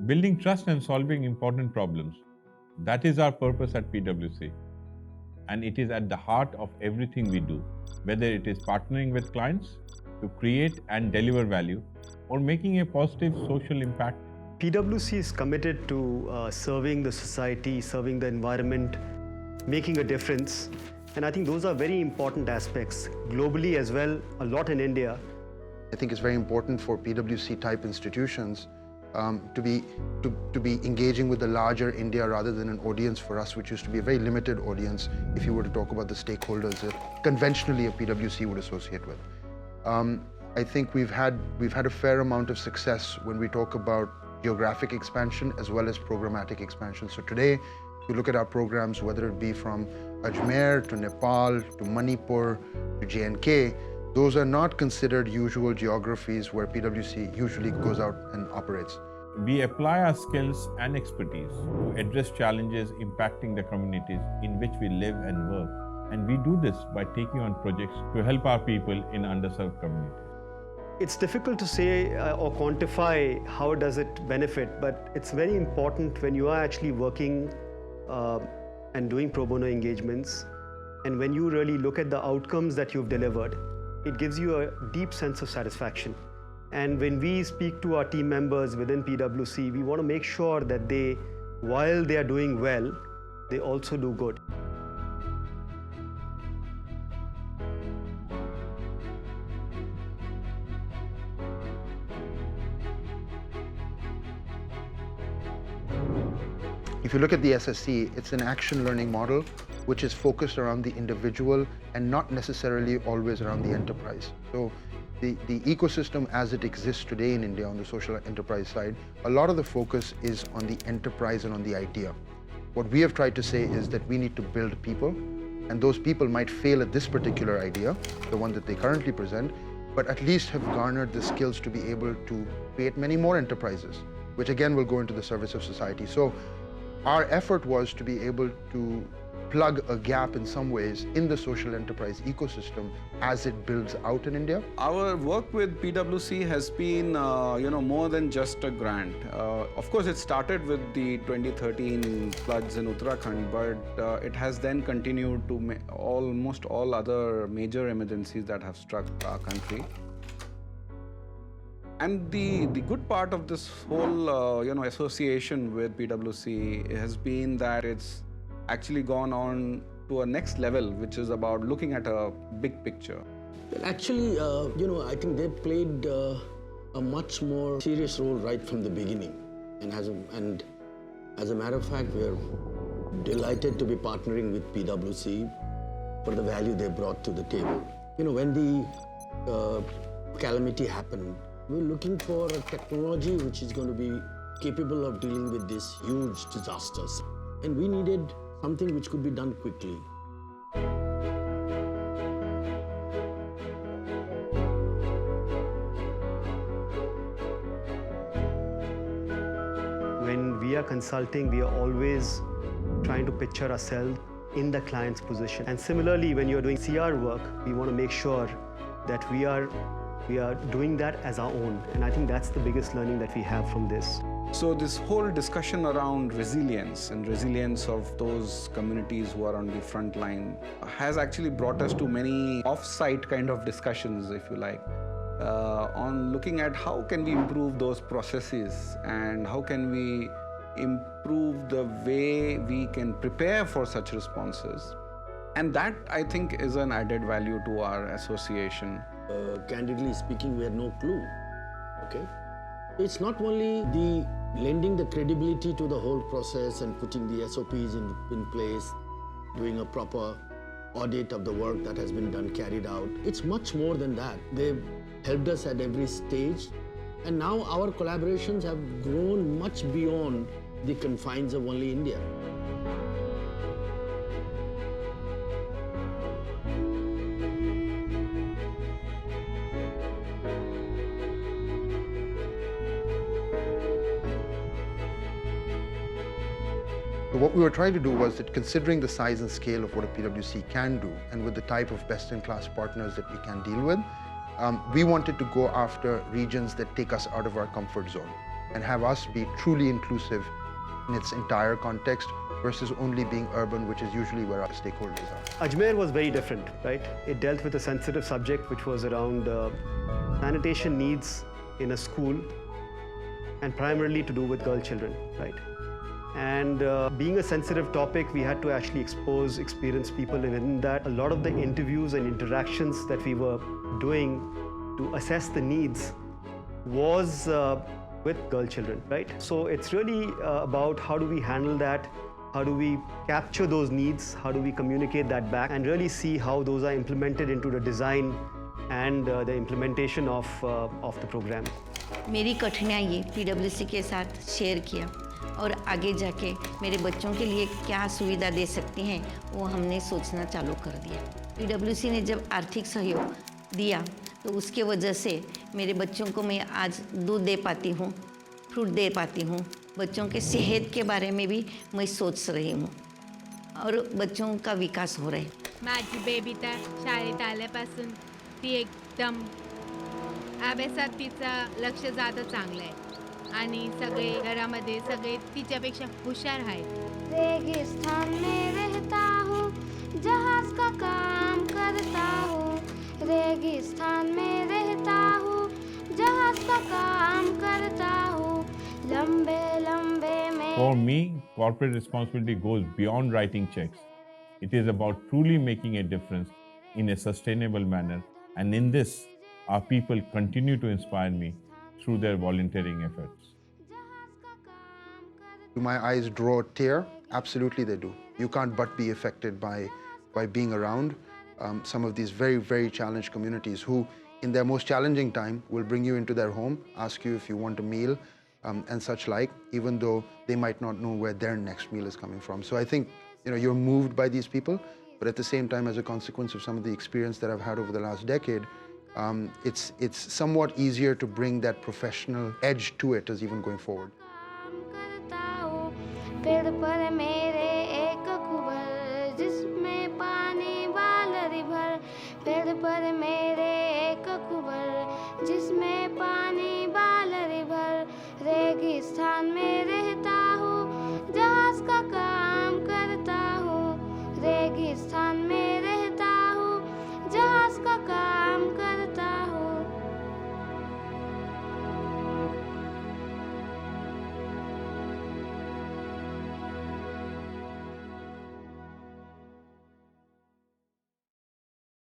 Building trust and solving important problems. That is our purpose at PwC. And it is at the heart of everything we do, whether it is partnering with clients to create and deliver value or making a positive social impact. PwC is committed to serving the society, serving the environment, making a difference. And I think those are very important aspects globally as well, a lot in India. I think it's very important for PwC type institutions to be engaging with the larger India rather than an audience for us, which used to be a very limited audience if you were to talk about the stakeholders that conventionally a PwC would associate with. I think we've had a fair amount of success when we talk about geographic expansion as well as programmatic expansion. So today, if you look at our programs, whether it be from Ajmer to Nepal to Manipur to J&K, those are not considered usual geographies where PwC usually goes out and operates. We apply our skills and expertise to address challenges impacting the communities in which we live and work. And we do this by taking on projects to help our people in underserved communities. It's difficult to say or quantify how does it benefit, but it's very important when you are actually working and doing pro bono engagements, and when you really look at the outcomes that you've delivered, it gives you a deep sense of satisfaction. And when we speak to our team members within PwC, we want to make sure that they, while they are doing well, they also do good. If you look at the SSC, it's an action learning model which is focused around the individual and not necessarily always around the enterprise. So the ecosystem as it exists today in India on the social enterprise side, a lot of the focus is on the enterprise and on the idea. What we have tried to say is that we need to build people, and those people might fail at this particular idea, the one that they currently present, but at least have garnered the skills to be able to create many more enterprises, which again will go into the service of society. So our effort was to be able to plug a gap in some ways in the social enterprise ecosystem as it builds out in India. Our work with PwC has been, more than just a grant. Of course, it started with the 2013 floods in Uttarakhand, but it has then continued to almost all other major emergencies that have struck our country. And the good part of this whole, association with PwC has been that it's actually gone on to a next level, which is about looking at a big picture. Well, actually, I think they played a much more serious role right from the beginning. And as a matter of fact, we are delighted to be partnering with PwC for the value they brought to the table. When the calamity happened, we're looking for a technology which is going to be capable of dealing with these huge disasters. And we needed something which could be done quickly. When we are consulting, we are always trying to picture ourselves in the client's position. And similarly, when you're doing CR work, we want to make sure that we are doing that as our own. And I think that's the biggest learning that we have from this. So this whole discussion around resilience and resilience of those communities who are on the front line has actually brought us to many off-site kind of discussions, if you like, on looking at how can we improve those processes and how can we improve the way we can prepare for such responses. And that, I think, is an added value to our association. Candidly speaking, we had no clue, okay? It's not only the lending the credibility to the whole process and putting the SOPs in place, doing a proper audit of the work that has been done, carried out. It's much more than that. They've helped us at every stage, and now our collaborations have grown much beyond the confines of only India. So what we were trying to do was that considering the size and scale of what a PwC can do and with the type of best-in-class partners that we can deal with, we wanted to go after regions that take us out of our comfort zone. and have us be truly inclusive in its entire context versus only being urban, which is usually where our stakeholders are. Ajmer was very different, right? It dealt with a sensitive subject which was around sanitation needs in a school and primarily to do with girl children, right? And being a sensitive topic, we had to actually experience people within that. A lot of the interviews and interactions that we were doing to assess the needs was with girl children, right? So it's really about how do we handle that, how do we capture those needs, how do we communicate that back, and really see how those are implemented into the design and the implementation of the program. मेरी कठिनाई PwC के साथ share किया और आगे जाके मेरे बच्चों के लिए क्या सुविधा दे सकती हैं वो हमने सोचना चालू कर दिया। PwC ने जब आर्थिक सहयोग दिया तो उसके वजह से मेरे बच्चों को मैं आज दूध दे पाती हूँ, फ्रूट दे पाती हूँ, बच्चों के सेहत के बारे में भी मैं सोच रही हूँ और बच्चों का विकास हो रहा है। माझी बेबी तर शाळेत आल्यापासून ती एकदम अभ्यासात तिचं लक्ष जातं चांगलं आहे आणि सगळे घरामध्ये सगळे तिच्यापेक्षा हुशार आहेत। रेगिस्तान में रहता हूँ, जहाज का काम करता हूँ। रेगिस्तान में रहता हूँ, जहाज का काम करता हूँ। लंबे लंबे में For me, corporate responsibility goes beyond writing checks. It is about truly making a difference in a sustainable manner, and in this, our people continue to inspire me through their volunteering efforts. Do my eyes draw a tear? Absolutely they do. You can't but be affected by being around some of these very, very challenged communities who, in their most challenging time, will bring you into their home, ask you if you want a meal, and such like, even though they might not know where their next meal is coming from. So I think, you're moved by these people, but at the same time, as a consequence of some of the experience that I've had over the last decade, it's somewhat easier to bring that professional edge to it as even going forward. पेड़ पर मेरे एक कुबर जिसमें पानी बालरी भर पेड़ पर मेरे